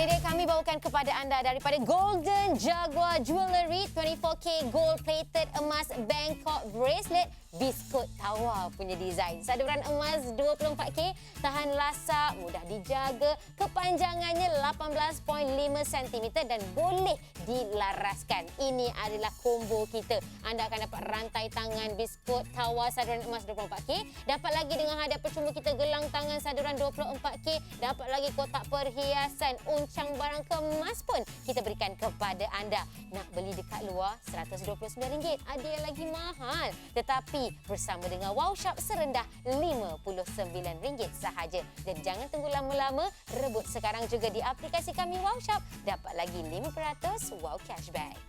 Ini dia kami bawakan kepada anda daripada Golden Jaguar Jewellery 24K gold plated emas Bangkok bracelet biskut tawa punya design. Saduran emas 24K, tahan lasak, mudah dijaga, kepanjangannya 18.5 cm dan boleh dilaraskan. Ini adalah combo kita. Anda akan dapat rantai tangan biskut tawa saduran emas 24K, dapat lagi dengan hadiah percuma kita gelang tangan saduran 24K, dapat lagi kotak perhiasan, uncang barang kemas pun kita berikan kepada anda. Nak beli dekat luar RM129, ada yang lagi mahal. Tetapi bersama dengan Wow Shop serendah RM59 sahaja. Dan jangan tunggu lama-lama, rebut sekarang juga di aplikasi kami Wow Shop. Dapat lagi 5% Wow Cashback.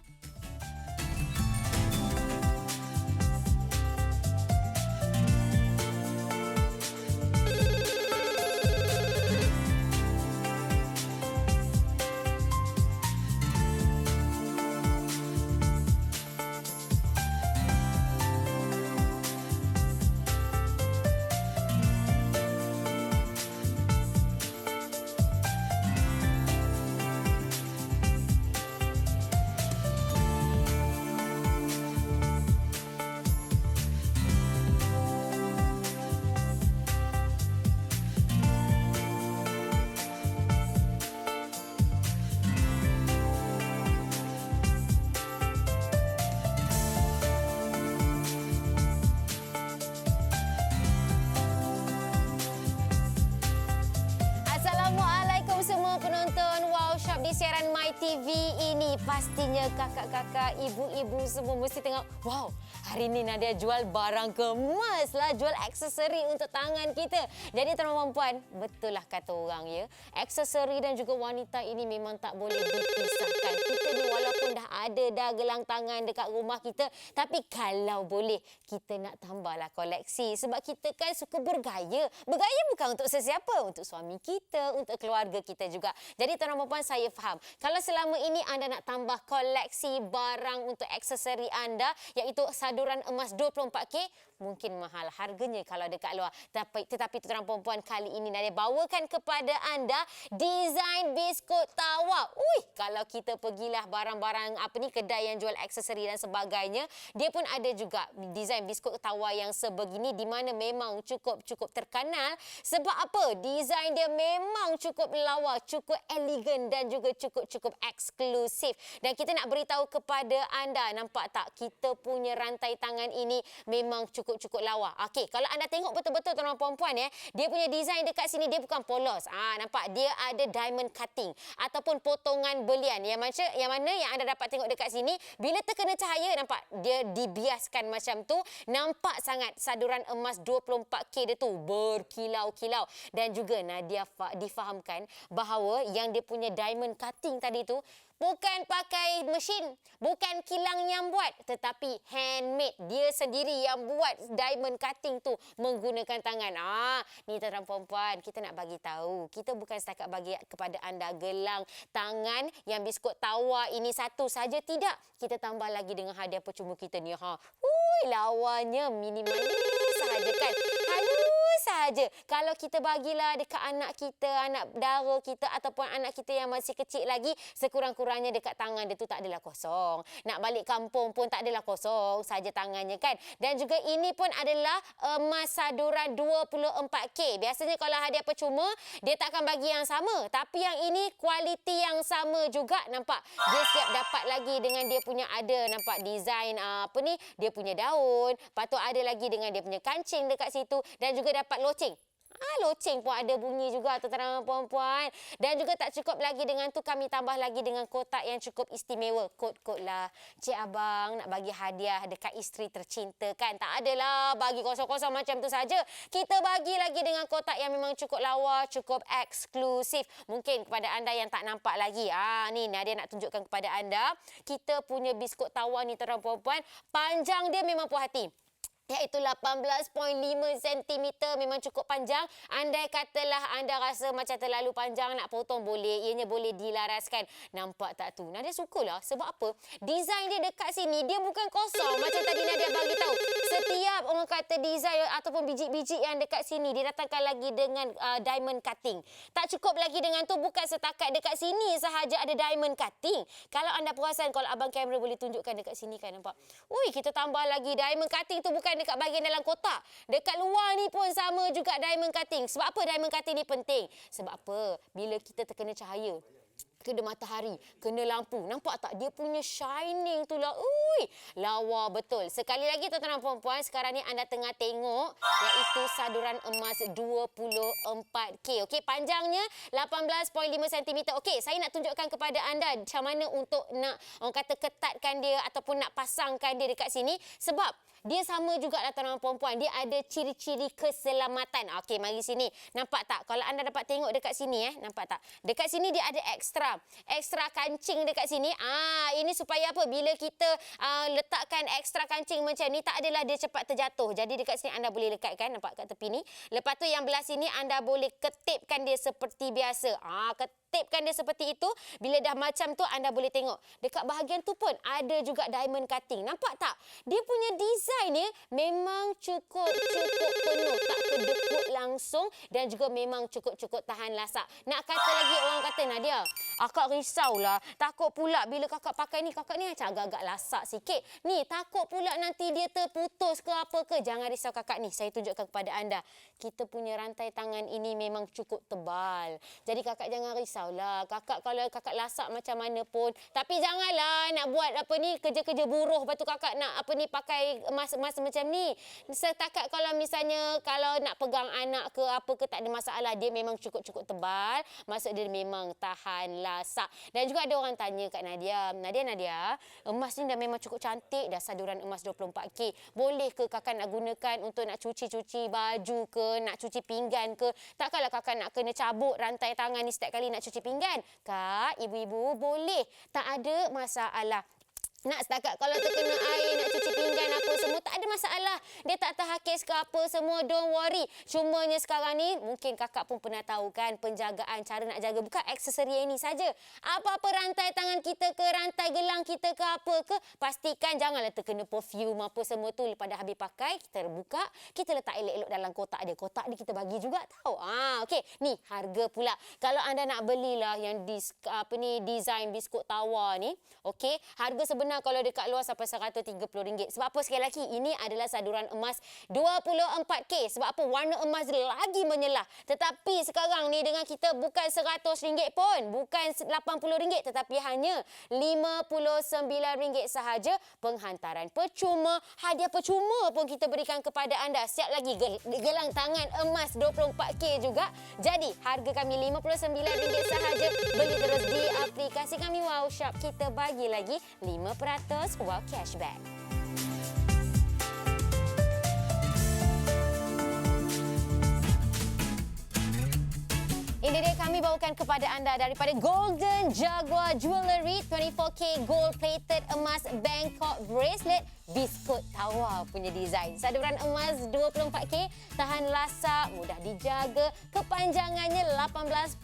Semua penonton Wow Shop di siaran My TV ini, pastinya kakak-kakak, ibu-ibu semua mesti tengok, wow, hari ini Nadia jual barang kemas lah, jual aksesori untuk tangan kita. Jadi tuan-tuan puan, betul lah kata orang ya, aksesori dan juga wanita ini memang tak boleh dipisahkan. Kita ni walaupun dah ada dah gelang tangan dekat rumah kita, tapi kalau boleh kita nak tambahlah koleksi, sebab kita kan suka bergaya. Bergaya bukan untuk sesiapa, untuk suami kita, untuk keluarga kita juga. Jadi tuan-tuan puan, saya faham. Kalau selama ini anda nak tambah koleksi barang untuk aksesori anda, iaitu saduran emas 24K, mungkin mahal harganya kalau dekat luar. Tetapi tuan-tuan puan, kali ini Nadia bawakan kepada anda desain biskut tawa. Kalau kita pergilah barang-barang kedai yang jual aksesori dan sebagainya, dia pun ada juga desain biskut tawa yang sebegini, di mana memang cukup terkenal. Sebab apa? Desain dia memang cukup lawa, cukup elegan dan juga cukup eksklusif. Dan kita nak beritahu kepada anda, nampak tak, kita punya rantai tangan ini memang cukup lawa. Okey, kalau anda tengok betul-betul tuan-tuan puan-puan ya, dia punya desain dekat sini dia bukan polos. Nampak dia ada diamond cutting ataupun potongan belian. Yang mana yang anda dapat tengok dekat sini, bila terkena cahaya, nampak dia dibiaskan macam tu. Nampak sangat saduran emas 24K dia tu berkilau-kilau. Dan juga Nadia difahamkan bahawa yang dia punya diamond cutting tadi tu bukan pakai mesin, bukan kilang yang buat, tetapi handmade. Dia sendiri yang buat diamond cutting tu menggunakan tangan. Ni tuan-tuan puan-puan, kita nak bagi tahu, kita bukan setakat bagi kepada anda gelang tangan yang biskut tawa ini satu saja, tidak. Kita tambah lagi dengan hadiah percuma kita ni. Lawanya minimalis sahaja kan. Halus sahaja. Kalau kita bagilah dekat anak kita, anak dara kita ataupun anak kita yang masih kecil lagi, sekurang-kurangnya dekat tangan dia tu tak adalah kosong. Nak balik kampung pun tak adalah kosong saja tangannya kan. Dan juga ini pun adalah emas saduran 24K. Biasanya kalau hadiah percuma, dia takkan bagi yang sama. Tapi yang ini kualiti yang sama juga. Nampak? Dia siap dapat lagi dengan dia punya ada, nampak desain dia punya daun. Lepas tu ada lagi dengan dia punya kancing dekat situ. Dan juga dapat loceng. Loceng pun ada bunyi juga tuan-tuan puan-puan. Dan juga tak cukup lagi dengan tu, kami tambah lagi dengan kotak yang cukup istimewa. Kod-kod lah. Cik abang nak bagi hadiah dekat isteri tercinta kan. Tak adalah bagi kosong-kosong macam tu saja. Kita bagi lagi dengan kotak yang memang cukup lawa, cukup eksklusif. Mungkin kepada anda yang tak nampak lagi. Ni Nadia nak tunjukkan kepada anda. Kita punya biskut tawa ni tuan-tuan puan-puan, panjang dia memang puas hati. iaitu 18.5 cm, memang cukup panjang. Andai katalah anda rasa macam terlalu panjang nak potong, boleh, ianya boleh dilaraskan. Nampak tak tu? Nadia sukalah. Sebab apa? Desain dia dekat sini dia bukan kosong macam tadi Nadia bagi tahu. Setiap orang kata kata design ataupun biji-biji yang dekat sini, dia datangkan lagi dengan diamond cutting. Tak cukup lagi dengan tu, bukan setakat dekat sini sahaja ada diamond cutting. Kalau anda perasan, kalau abang kamera boleh tunjukkan dekat sini kan, nampak? Ui, kita tambah lagi diamond cutting tu bukan dekat bahagian dalam kotak. Dekat luar ni pun sama juga diamond cutting. Sebab apa diamond cutting ni penting? Sebab apa? Bila kita terkena cahaya, kena matahari, kena lampu. Nampak tak? Dia punya shining tu lah. Ui, lawa betul. Sekali lagi tuan-tuan dan puan-puan, sekarang ni anda tengah tengok iaitu saduran emas 24K. Okey, panjangnya 18.5 cm. Okey, saya nak tunjukkan kepada anda macam mana untuk nak orang kata ketatkan dia ataupun nak pasangkan dia dekat sini. Sebab dia sama juga lah tuan-tuan dan puan-puan. Dia ada ciri-ciri keselamatan. Okey, mari sini. Nampak tak? Kalau anda dapat tengok dekat sini, nampak tak? Dekat sini dia ada ekstra kancing dekat sini. Ini supaya apa? Bila kita letakkan ekstra kancing macam ni, tak adalah dia cepat terjatuh. Jadi dekat sini anda boleh lekatkan, nampak kat tepi ni. Lepas tu yang belah sini anda boleh ketipkan dia seperti biasa. Ketipkan dia seperti itu. Bila dah macam tu, anda boleh tengok. Dekat bahagian tu pun ada juga diamond cutting. Nampak tak? Dia punya design ni memang cukup penuh. Tak kedekut langsung dan juga memang cukup tahan lasak. Nak kata lagi, orang kata, Nadia, akak risaulah. Takut pula bila kakak pakai ni, kakak ni macam agak-agak lasak sikit. Ni, takut pula nanti dia terputus ke apa ke. Jangan risau kakak ni. Saya tunjukkan kepada anda. Kita punya rantai tangan ini memang cukup tebal. Jadi kakak jangan risaulah. Kakak kalau kakak lasak macam mana pun. Tapi janganlah nak buat apa ni, kerja-kerja buruh. Lepas tu kakak nak apa ni, pakai emas-emas macam ni. Setakat kalau misalnya, kalau nak pegang anak ke apa ke, tak ada masalah. Dia memang cukup tebal. Maksud dia memang tahan lasak. Dan juga ada orang tanya kat Nadia, emas ni dah memang cukup cantik dah, saduran emas 24K. Boleh ke kakak nak gunakan untuk nak cuci baju ke, nak cuci pinggan ke? Takkanlah kakak nak kena cabut rantai tangan ni setiap kali nak cuci pinggan? Kak, ibu-ibu boleh. Tak ada masalah. Nak setakat kalau terkena air, nak cuci pinggan apa semua, tak ada masalah. Dia tak terhakis ke apa semua, don't worry. Cumanya sekarang ni, mungkin kakak pun pernah tahu kan, penjagaan, cara nak jaga. Bukan aksesori ini saja. Apa-apa rantai tangan kita ke, rantai gelang kita ke apa ke, pastikan janganlah terkena perfume apa semua tu. Lepas dah habis pakai, kita buka, kita letak elok-elok dalam kotak dia. Kotak dia kita bagi juga tahu. Okey, ni harga pula. Kalau anda nak belilah yang design biskut tawa ni, okey, harga sebenarnya kalau dekat luar sampai RM130. Sebab apa? Sekali lagi, ini adalah saduran emas 24K. Sebab apa? Warna emas lagi menyelah. Tetapi sekarang ni dengan kita bukan RM100 pun, bukan RM80, tetapi hanya RM59 sahaja. Penghantaran percuma, hadiah percuma pun kita berikan kepada anda. Siap lagi gelang tangan emas 24K juga. Jadi harga kami RM59 sahaja. Beli terus di aplikasi kami Wow Shop. Kita bagi lagi 5% wow cashback. Ini dia kami bawakan kepada anda daripada Golden Jaguar Jewellery 24K gold plated emas Bangkok bracelet biskut tawa punya design. Saduran emas 24K, tahan lasak, mudah dijaga, kepanjangannya 18.5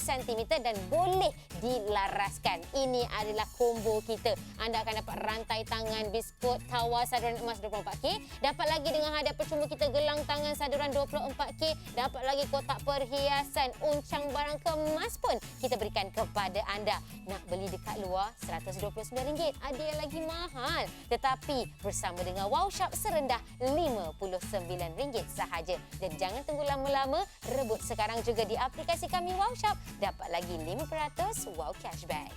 cm dan boleh dilaraskan. Ini adalah combo kita. Anda akan dapat rantai tangan biskut tawa saduran emas 24K, dapat lagi dengan hadiah percuma kita gelang tangan saduran 24K, dapat lagi kotak perhiasan, uncang barang kemas pun kita berikan kepada anda. Nak beli dekat luar RM129, ada yang lagi mahal. Tetapi bersama dengan Wow Shop serendah RM59 sahaja. Jadi jangan tunggu lama-lama, rebut sekarang juga di aplikasi kami Wow Shop. Dapat lagi 5% wow cashback.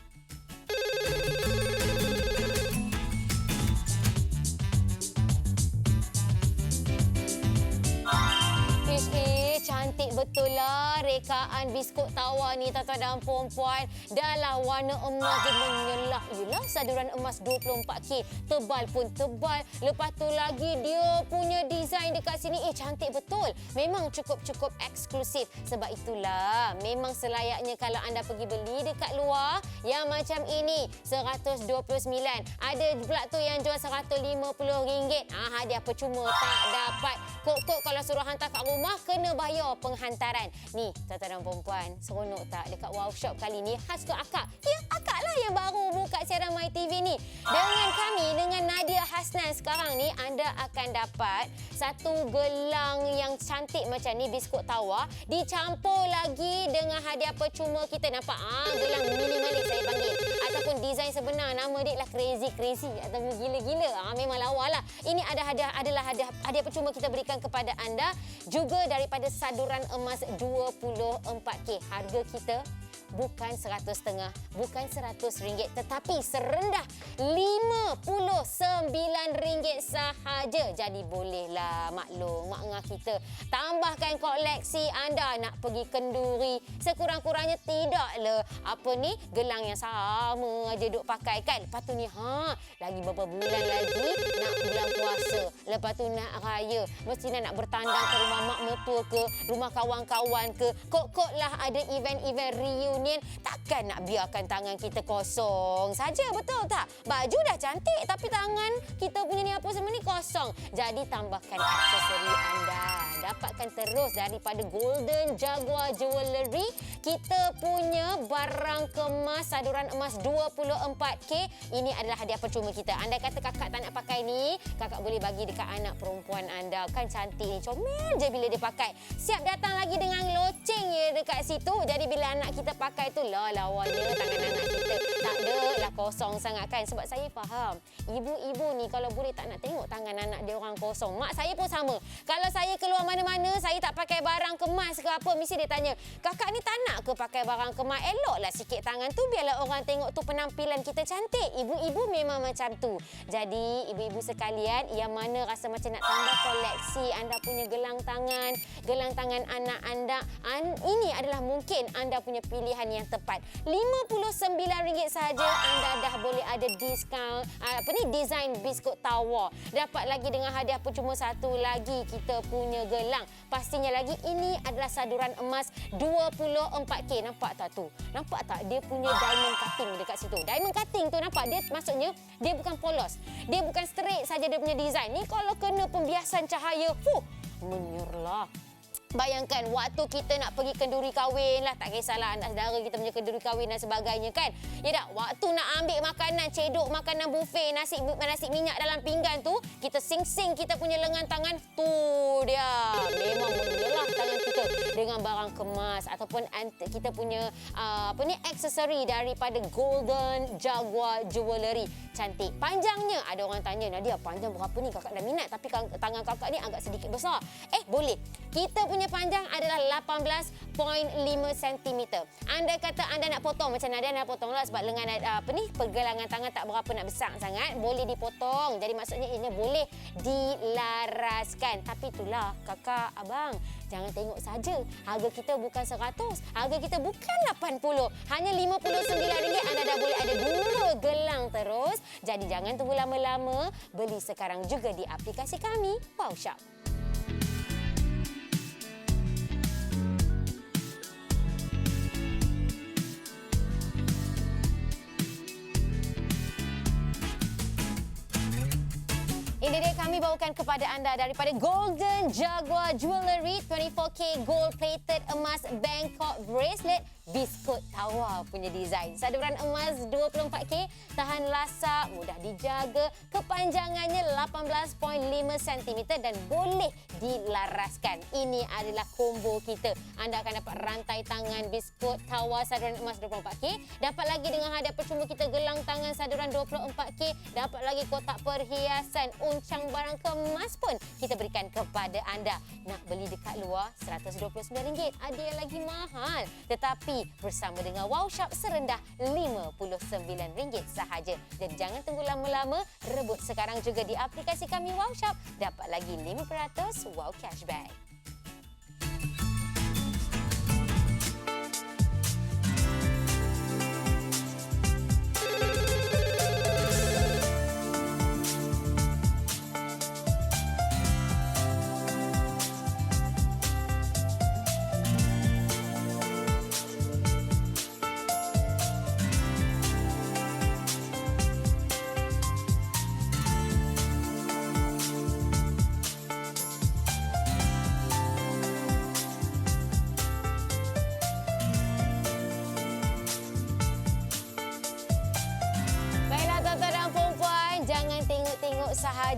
Cantik betul lah rekaan biskut tawa ni tuan-tuan dan puan-puan. Dalam warna emas dia menyelah. Yelah, saduran emas 24K. Tebal pun tebal. Lepas tu lagi dia punya design dekat sini. Cantik betul. Memang cukup eksklusif. Sebab itulah memang selayaknya kalau anda pergi beli dekat luar yang macam ini RM129. Ada pula tu yang jual RM150. Hadiah percuma tak dapat. Kok kalau suruh hantar kat rumah kena bayar bawah penghantaran. Ni, tuan-tuan dan puan-puan, seronok tak dekat Wow Shop kali ni? Khas untuk akak. Ya, akak lah yang baru buka siaran MyTV ni. Dengan kami, dengan Nadia Hasnan sekarang ni, anda akan dapat satu gelang yang cantik macam ni, biskut tawa, dicampur lagi dengan hadiah percuma kita. Nampak? Gelang minimalis saya panggil. Ataupun design sebenar, nama dia lah crazy ataupun gila-gila. Memang lawa lah. Ini adalah hadiah percuma kita berikan kepada anda. Juga daripada saduran emas 24K. Harga kita bukan 100.5, bukan RM100, tetapi serendah RM59 sahaja. Jadi bolehlah maklum, mak ngah kita tambahkan koleksi anda. Nak pergi kenduri, sekurang-kurangnya tidaklah gelang yang sama aja duk pakai kan. Lepas tu ni lagi beberapa bulan lagi nak bulan puasa, lepas tu nak raya, mesti nak bertandang ke rumah mak mertua ke, rumah kawan-kawan ke, kok lah ada event-event reunion. Takkan nak biarkan tangan kita kosong saja, betul tak? Baju dah cantik tapi tangan kita punya ni apa semua ni kosong. Jadi tambahkan aksesori anda. Dapatkan terus daripada Golden Jaguar Jewellery. Kita punya barang kemas saduran emas 24K. Ini adalah hadiah percuma kita. Anda kata kakak tak nak pakai ni, kakak boleh bagi dekat anak perempuan anda. Kan cantik ni, comel je bila dia pakai. Siap datang lagi dengan loceng ya dekat situ. Jadi bila anak kita pakai tu lawanya tangan anak kita. Tak ada lah kosong sangat kan. Sebab saya faham, ibu-ibu ni kalau boleh tak nak tengok tangan anak dia orang kosong. Mak saya pun sama. Kalau saya keluar mana-mana, saya tak pakai barang kemas ke apa, mesti dia tanya, kakak ni tak nak ke pakai barang kemas? Eloklah sikit tangan tu, biarlah orang tengok tu penampilan kita cantik. Ibu-ibu memang macam tu. Jadi ibu-ibu sekalian yang mana rasa macam nak tambah koleksi anda punya gelang tangan anak anda, ini adalah mungkin anda punya pilihan yang tepat. RM59 sahaja anda dah boleh ada diskaun design biskut tawa. Dapat lagi dengan hadiah percuma satu lagi kita punya gelang. Pastinya lagi ini adalah saduran emas 24K. Nampak tak tu? Nampak tak dia punya diamond cutting dekat situ? Diamond cutting tu nampak dia, maksudnya dia bukan polos. Dia bukan straight saja dia punya design. Ni kalau kena pembiasan cahaya, menyerlah. Bayangkan waktu kita nak pergi kenduri kahwin lah, tak kisahlah anak saudara kita punya kenduri kahwin dan sebagainya kan. Ya tak? Waktu nak ambil makanan, cedok makanan buffet, nasi minyak dalam pinggan tu, kita sing-sing kita punya lengan tangan, tu dia. Memang menyelah tangan kita dengan barang kemas ataupun kita punya aksesori daripada Golden Jaguar Jewellery. Cantik. Panjangnya, ada orang tanya, Nadia panjang berapa ni? Kakak dah minat tapi tangan kakak ni agak sedikit besar. Boleh. Kita punya panjang adalah 18.5 cm. Anda kata anda nak potong macam Nadia nak potong lah sebab lengan pergelangan tangan tak berapa nak besar sangat, boleh dipotong. Jadi maksudnya ini boleh dilaraskan. Tapi itulah kakak, abang, jangan tengok saja. Harga kita bukan 100, harga kita bukan 80, hanya RM59 anda dah boleh ada 2 gelang terus. Jadi jangan tunggu lama-lama, beli sekarang juga di aplikasi kami Wow Shop. Ini dia kami bawakan kepada anda daripada Golden Jaguar Jewellery 24K gold plated emas Bangkok bracelet biskut tawa punya design. Saduran emas 24K, tahan lasak, mudah dijaga, kepanjangannya 18.5 cm dan boleh dilaraskan. Ini adalah combo kita. Anda akan dapat rantai tangan biskut tawa saduran emas 24K, dapat lagi dengan hadiah percuma kita gelang tangan saduran 24K, dapat lagi kotak perhiasan, uncang barang kemas pun kita berikan kepada anda. Nak beli dekat luar RM129, ada yang lagi mahal. Tetapi bersama dengan Wow Shop serendah RM59 sahaja. Jadi jangan tunggu lama-lama, rebut sekarang juga di aplikasi kami Wow Shop. Dapat lagi 5% Wow Cashback.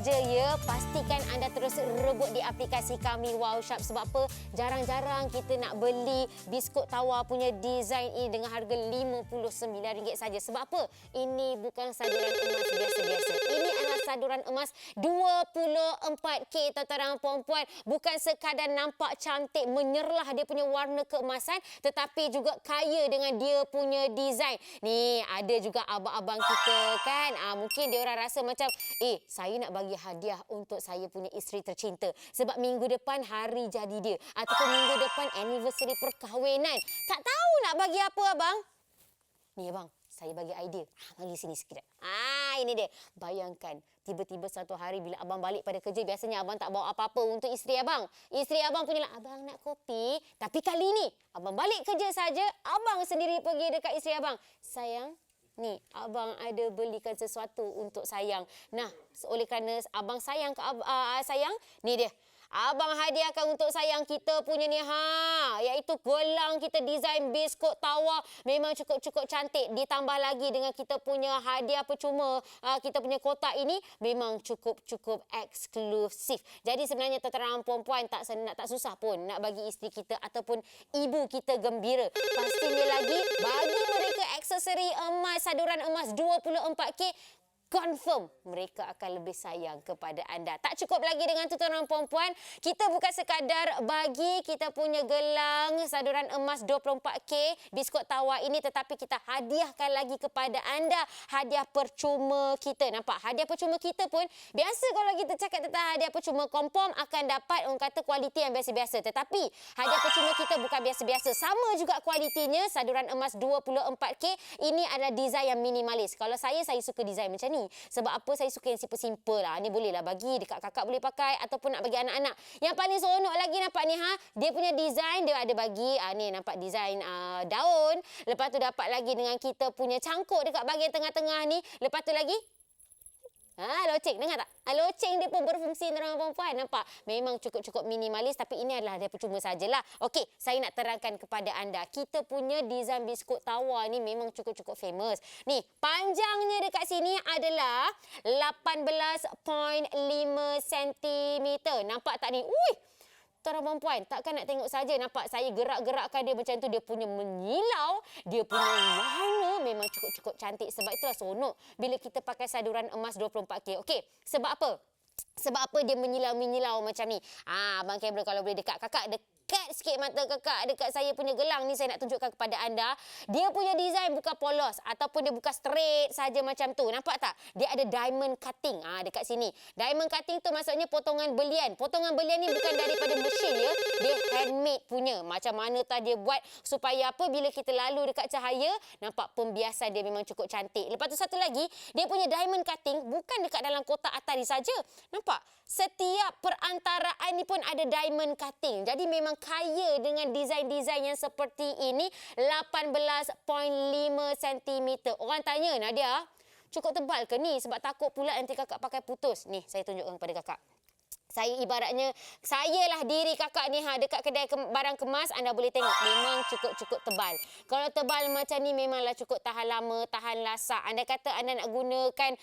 saja ya, pastikan anda terus rebut di aplikasi kami Wow Shop. Sebab apa? Jarang-jarang kita nak beli biskut tawa punya design ini dengan harga RM59 saja. Sebab apa? Ini bukan saduran emas biasa-biasa. Ini adalah saduran emas 24K tuan-tuan puan-puan. Bukan sekadar nampak cantik menyerlah dia punya warna keemasan, tetapi juga kaya dengan dia punya design. Ni ada juga abang-abang kita kan, mungkin dia orang rasa macam saya nak bagi hadiah untuk saya punya isteri tercinta sebab minggu depan hari jadi dia ataupun minggu depan anniversary perkahwinan. Tak tahu nak bagi apa abang. Ni abang, saya bagi idea. Mari sini sekejap. Ini dia. Bayangkan, tiba-tiba satu hari bila abang balik pada kerja, biasanya abang tak bawa apa-apa untuk isteri abang. Isteri abang punyalah, abang nak kopi. Tapi kali ni, abang balik kerja saja, abang sendiri pergi dekat isteri abang. Sayang, ni, abang ada belikan sesuatu untuk sayang. Nah, oleh kerana abang sayang ke sayang, ni dia. Abang hadiahkan untuk sayang kita punya ni iaitu gelang kita design biskut tawa. Memang cukup-cukup cantik. Ditambah lagi dengan kita punya hadiah percuma, kita punya kotak ini memang cukup-cukup eksklusif. Jadi sebenarnya tuan-tuan puan-puan tak susah pun nak bagi isteri kita ataupun ibu kita gembira. Pastinya lagi bagi mereka aksesori emas, saduran emas 24K, confirm mereka akan lebih sayang kepada anda. Tak cukup lagi dengan tu tuan-tuan puan-puan. Kita bukan sekadar bagi kita punya gelang saduran emas 24K biskut tawa ini, tetapi kita hadiahkan lagi kepada anda hadiah percuma kita. Nampak? Hadiah percuma kita pun biasa kalau kita cakap tentang hadiah percuma, confirm akan dapat orang kata kualiti yang biasa-biasa. Tetapi hadiah percuma kita bukan biasa-biasa. Sama juga kualitinya, saduran emas 24K ini adalah design yang minimalis. Kalau saya suka design macam ni. Sebab apa? Saya suka yang simple-simple lah. Ni bolehlah bagi dekat kakak boleh pakai ataupun nak bagi anak-anak. Yang paling seronok lagi nampak ni dia punya design dia ada bagi ni nampak design daun. Lepas tu dapat lagi dengan kita punya cangkuk dekat bahagian tengah-tengah ni. Lepas tu lagi loceng, dengar tak? Loceng dia pun berfungsi dengan perempuan. Nampak? Memang cukup-cukup minimalis, tapi ini adalah dia percuma sajalah. Okey, saya nak terangkan kepada anda. Kita punya design biskut tawa ni memang cukup-cukup famous. Ni, panjangnya dekat sini adalah 18.5 cm. Nampak tak ni? Tuan-tuan puan, takkan nak tengok saja. Nampak saya gerak-gerakkan dia macam tu. Dia punya menyilau, dia punya warna memang cukup-cukup cantik. Sebab itulah seronok bila kita pakai saduran emas 24K. Okey, sebab apa? Sebab apa dia menyilau-menyilau macam ni? Abang kamera kalau boleh dekat kakak, dekat sikit mata kakak dekat saya punya gelang ni, saya nak tunjukkan kepada anda. Dia punya design bukan polos ataupun dia bukan straight saja macam tu. Nampak tak? Dia ada diamond cutting dekat sini. Diamond cutting tu maksudnya potongan belian. Potongan belian ni bukan daripada mesin ya. Dia handmade punya. Macam mana tak dia buat supaya apa? Bila kita lalu dekat cahaya, nampak pembiasan dia memang cukup cantik. Lepas tu satu lagi, dia punya diamond cutting bukan dekat dalam kotak atas ni saja. Nampak? Setiap perantaraan ni pun ada diamond cutting. Jadi memang kaya dengan desain-desain yang seperti ini. 18.5 cm. Orang tanya, Nadia, cukup tebal ke ni? Sebab takut pula nanti kakak pakai putus. Ni, saya tunjukkan kepada kakak. Saya ibaratnya, sayalah diri kakak ni dekat kedai barang kemas, anda boleh tengok memang cukup-cukup tebal. Kalau tebal macam ni memanglah cukup tahan lama, tahan lasak. Anda kata anda nak gunakan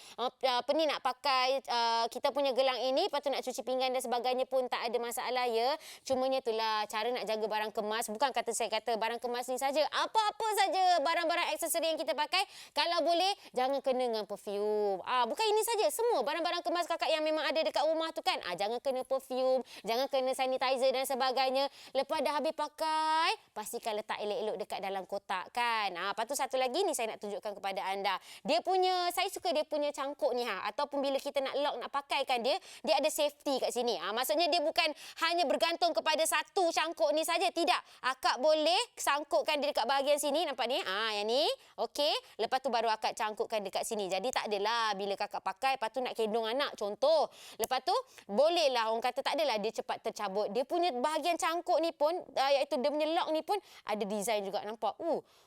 nak pakai kita punya gelang ini, lepas tu nak cuci pinggan dan sebagainya pun tak ada masalah ya. Cumanya itulah cara nak jaga barang kemas. Bukan saya kata barang kemas ni saja. Apa-apa saja barang-barang aksesori yang kita pakai, kalau boleh jangan kena dengan perfume. Bukan ini saja, semua barang-barang kemas kakak yang memang ada dekat rumah tu kan. Jangan kena perfume, jangan kena sanitizer dan sebagainya. Lepas dah habis pakai, pastikan letak elok-elok dekat dalam kotak kan. Lepas tu satu lagi ni saya nak tunjukkan kepada anda. Dia punya, saya suka dia punya cangkuk ni ataupun bila kita nak lock, nak pakaikan dia ada safety kat sini. Maksudnya dia bukan hanya bergantung kepada satu cangkuk ni saja, tidak. Akak boleh sangkutkan dia dekat bahagian sini, nampak ni? Yang ni. Okey, lepas tu baru akak cangkutkan dekat sini. Jadi tak adalah bila kakak pakai, lepas tu nak kendong anak contoh. Lepas tu boleh orang kata tak adalah dia cepat tercabut. Dia punya bahagian cangkuk ni pun iaitu dia punya lock ni pun ada design juga, nampak.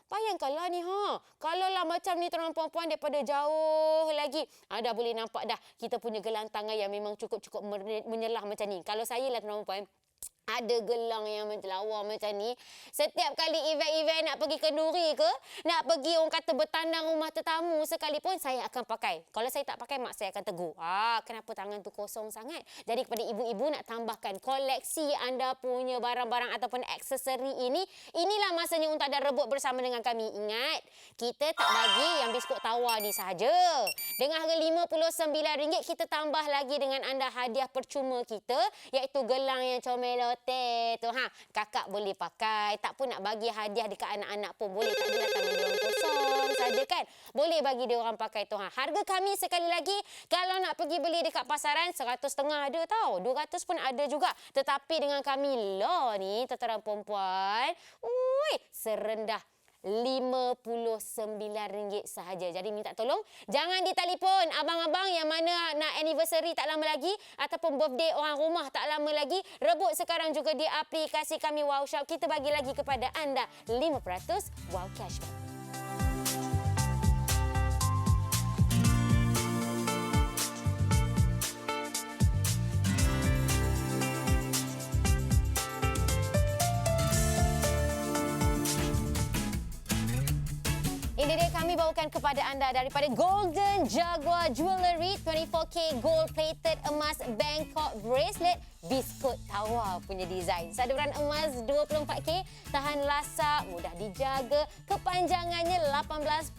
Bayangkanlah ni kalau lah macam ni tuan-tuan puan-puan daripada jauh lagi dah boleh nampak dah kita punya gelang tangan yang memang cukup-cukup menyelah macam ni. Kalau saya lah tuan-tuan puan, Ada gelang yang lawa macam ni. Setiap kali event-event nak pergi kenduri ke, nak pergi orang kata bertandang rumah tetamu sekalipun, saya akan pakai. Kalau saya tak pakai, mak saya akan tegur. Kenapa tangan tu kosong sangat? Jadi kepada ibu-ibu nak tambahkan koleksi anda punya barang-barang ataupun aksesori ini, inilah masanya untuk anda rebut bersama dengan kami. Ingat, kita tak bagi yang biskut tawar ni sahaja. Dengan harga RM59, kita tambah lagi dengan anda hadiah percuma kita, iaitu gelang yang comel tu. Kakak boleh pakai. Tak pun nak bagi hadiah dekat anak-anak pun boleh. Tak adalah tangan dia orang kosong saja kan. Boleh bagi dia orang pakai tu. Harga kami sekali lagi, kalau nak pergi beli dekat pasaran, 150 ada tau. 200 pun ada juga. Tetapi dengan kami ni, tuan-tuan perempuan, serendah RM59 sahaja. Jadi minta tolong, jangan ditelefon abang-abang yang mana nak anniversary tak lama lagi ataupun birthday orang rumah tak lama lagi. Rebut sekarang juga di aplikasi kami Wow Shop. Kita bagi lagi kepada anda 5% wow cashback. Ini dia kami bawakan kepada anda daripada Golden Jaguar Jewellery 24K Gold Plated Emas Bangkok Bracelet biskut tawar punya design. Saduran emas 24K, tahan lasak, mudah dijaga, kepanjangannya 18.5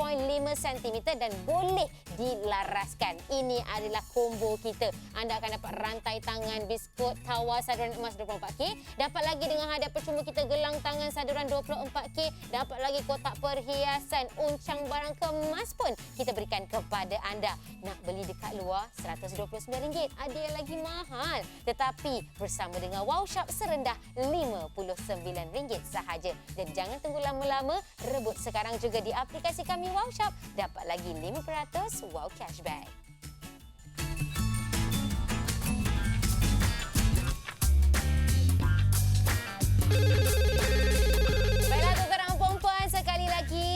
cm dan boleh dilaraskan. Ini adalah combo kita. Anda akan dapat rantai tangan biskut tawar saduran emas 24K, dapat lagi dengan hadiah percuma kita gelang tangan saduran 24K, dapat lagi kotak perhiasan, uncang barang kemas pun kita berikan kepada anda. Nak beli dekat luar RM129, ada yang lagi mahal. Tetapi bersama dengan Wow Shop serendah RM59 sahaja. Jadi jangan tunggu lama-lama, rebut sekarang juga di aplikasi kami Wow Shop. Dapat lagi 5% wow cashback.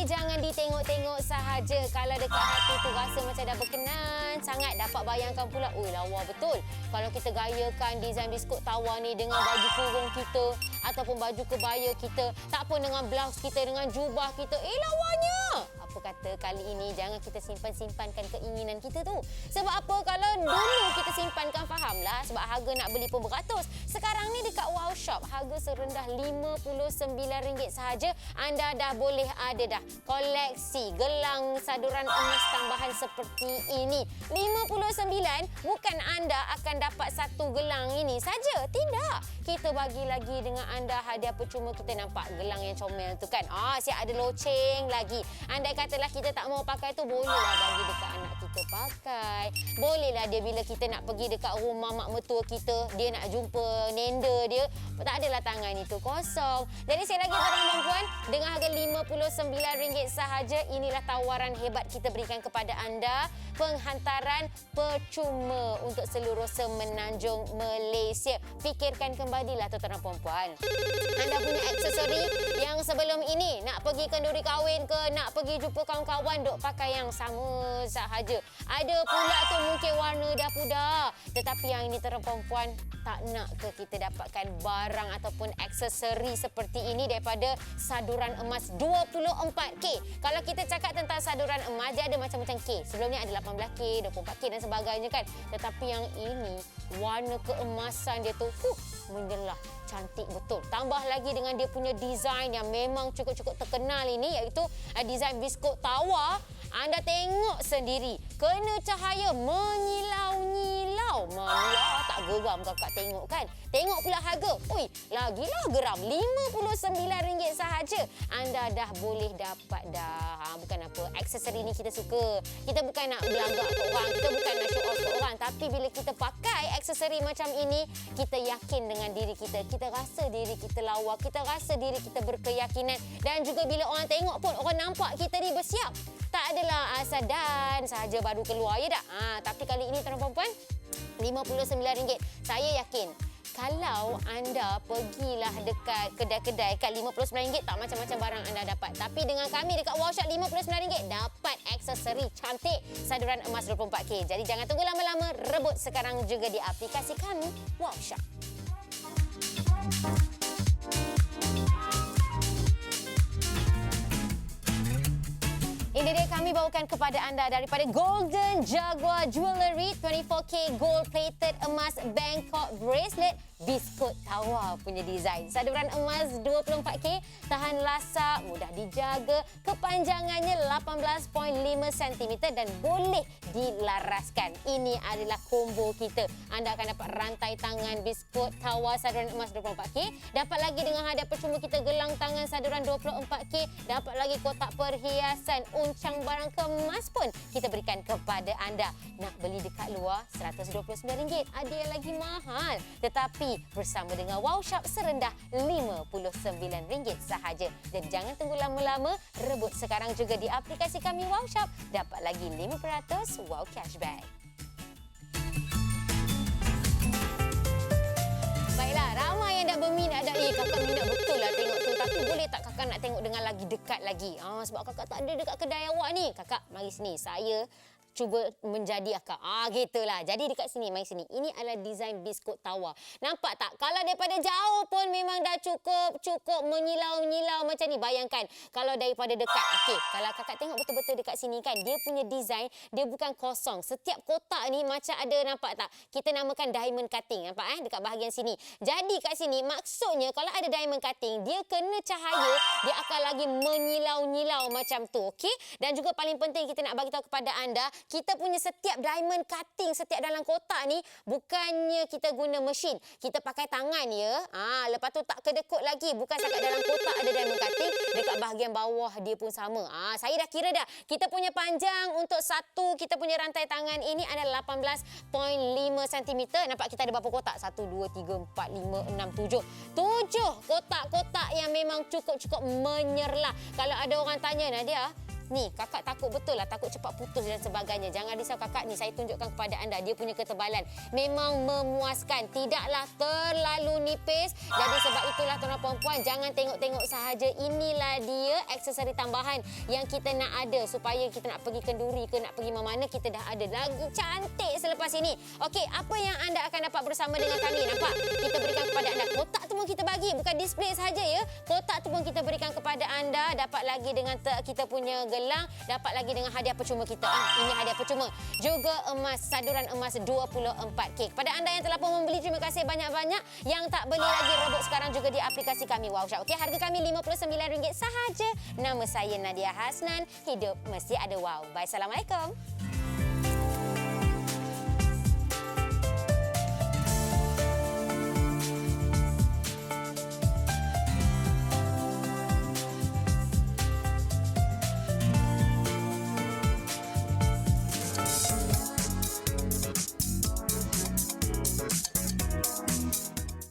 Jangan ditengok-tengok sahaja. Kalau dekat hati tu rasa macam dah berkenan sangat, dapat bayangkan pula, lawa betul. Kalau kita gayakan desain biskut tawar ni dengan baju kurung kita ataupun baju kebaya kita, tak pun dengan blouse kita, dengan jubah kita, lawanya. Apa kata kali ini jangan kita simpan-simpankan keinginan kita tu. Sebab apa? Kalau dulu kita simpankan, fahamlah, sebab harga nak beli pun beratus. Sekarang ni dekat Wow Shop, harga serendah RM59 sahaja, anda dah boleh ada dah koleksi gelang saduran emas tambahan seperti ini. 59 bukan anda akan dapat satu gelang ini saja. Tidak. Kita bagi lagi dengan anda hadiah percuma. Kita nampak gelang yang comel tu kan. Siap ada loceng lagi. Andai katalah kita tak mau pakai tu, bolehlah bagi dekat anak kita pakai. Bolehlah dia bila kita nak pergi dekat rumah mak mertua kita, dia nak jumpa nenda dia, tak adalah tangan itu kosong. Jadi sekali lagi tuan-tuan perempuan, dengan harga RM59 sahaja, inilah tawaran hebat kita berikan kepada anda. Penghantaran percuma untuk seluruh semenanjung Malaysia. Fikirkan kembalilah tuan-tuan perempuan. Anda punya aksesori yang sebelum ini, nak pergi kenduri kahwin ke, nak pergi jumpa kawan-kawan, duk pakai yang sama sahaja. Ada pula tu mungkin warna dah pudar. Tetapi yang ini tuan-tuan perempuan, tak nak ke kita dapatkan barang ataupun aksesori seperti ini daripada saduran emas 24K. Kalau kita cakap tentang saduran emas, dia ada macam-macam K. Sebelum ni ada 18K, 24K dan sebagainya kan. Tetapi yang ini, warna keemasan dia tu menyelah, cantik betul. Tambah lagi dengan dia punya desain yang memang cukup-cukup terkenal ini, iaitu desain biskut tawar. Anda tengok sendiri, kena cahaya menyilau-nyilau. Mana tak geram kakak tengok kan. Tengok pula harga. Lagilah geram. RM59 sahaja. Anda dah boleh dapat dah. Bukan apa, aksesori ni kita suka. Kita bukan nak belagak ke orang, kita bukan nak show off ke orang. Tapi bila kita pakai aksesori macam ini, kita yakin dengan diri kita. Kita rasa diri kita lawa. Kita rasa diri kita berkeyakinan. Dan juga bila orang tengok pun, orang nampak kita ni bersiap. Tak adalah asal dan sahaja baru keluar, ya tak? Tapi kali ini tuan-tuan perempuan, RM59. Saya yakin kalau anda pergilah dekat kedai-kedai kat RM59, tak macam-macam barang anda dapat. Tapi dengan kami dekat Wow Shop, RM59 dapat aksesori cantik saduran emas 24K. Jadi jangan tunggu lama-lama, rebut sekarang juga di aplikasi kami Wow Shop. Ini dia kami bawakan kepada anda daripada Golden Jaguar Jewellery 24K Gold Plated Emas Bangkok Bracelet biskut tawa punya desain. Saduran emas 24K, tahan lasak, mudah dijaga, kepanjangannya 18.5 cm dan boleh dilaraskan. Ini adalah combo kita. Anda akan dapat rantai tangan biskut tawa saduran emas 24K, dapat lagi dengan hadiah percuma kita gelang tangan saduran 24K, dapat lagi kotak perhiasan uncang barang kemas pun kita berikan kepada anda. Nak beli dekat luar RM129, ada yang lagi mahal. Tetapi bersama dengan Wow Shop serendah RM59 sahaja. Jadi jangan tunggu lama-lama, rebut sekarang juga di aplikasi kami Wow Shop. Dapat lagi 5% Wow Cashback. Baiklah, ramai yang dah berminat dah. Kakak minat betul lah tengok tu. Tapi boleh tak kakak nak tengok dengan lagi dekat lagi? Sebab kakak tak ada dekat kedai awak ni. Kakak, mari sini. Saya cuba menjadi akak. Gitulah. Jadi dekat sini, mari sini. Ini adalah desain biskut tawa. Nampak tak? Kalau daripada jauh pun memang dah cukup menyilau-nyilau macam ni. Bayangkan kalau daripada dekat. Okey, kalau kakak tengok betul-betul dekat sini kan, dia punya desain, dia bukan kosong. Setiap kotak ni macam ada, nampak tak? Kita namakan diamond cutting. Nampak dekat bahagian sini. Jadi kat sini maksudnya kalau ada diamond cutting, dia kena cahaya, dia akan lagi menyilau-nyilau macam tu. Okey? Dan juga paling penting kita nak bagi tahu kepada anda, kita punya setiap diamond cutting, setiap dalam kotak ni, bukannya kita guna mesin. Kita pakai tangan ya. Lepas tu tak kedekut lagi. Bukan setakat dalam kotak ada diamond cutting, dekat bahagian bawah dia pun sama. Saya dah kira dah. Kita punya panjang untuk satu, kita punya rantai tangan ini adalah 18.5 cm. Nampak kita ada berapa kotak? 1, 2, 3, 4, 5, 6, 7. 7 kotak-kotak yang memang cukup-cukup menyerlah. Kalau ada orang tanya, Nadia, ni kakak takut betul lah, takut cepat putus dan sebagainya. Jangan risau kakak ni, saya tunjukkan kepada anda dia punya ketebalan memang memuaskan, tidaklah terlalu nipis. Jadi sebab itulah tuan-tuan perempuan, jangan tengok-tengok sahaja. Inilah dia aksesori tambahan yang kita nak ada supaya kita nak pergi kenduri ke nak pergi mana-mana, kita dah ada lagi cantik selepas ini. Okey, apa yang anda akan dapat bersama dengan kami? Nampak? Kita berikan kepada anda kotak tu pun kita bagi, bukan display sahaja ya. Kotak tu pun kita berikan kepada anda, dapat lagi dengan kita punya gelang, dapat lagi dengan hadiah percuma kita. Ini hadiah percuma. Juga emas, saduran emas 24K. Kepada anda yang telah pun membeli, terima kasih banyak-banyak. Yang tak beli lagi, rebut sekarang juga di aplikasi kami Wow Shop. Okey, harga kami RM59 sahaja. Nama saya Nadia Hasnan. Hidup mesti ada wow. Bye, Assalamualaikum.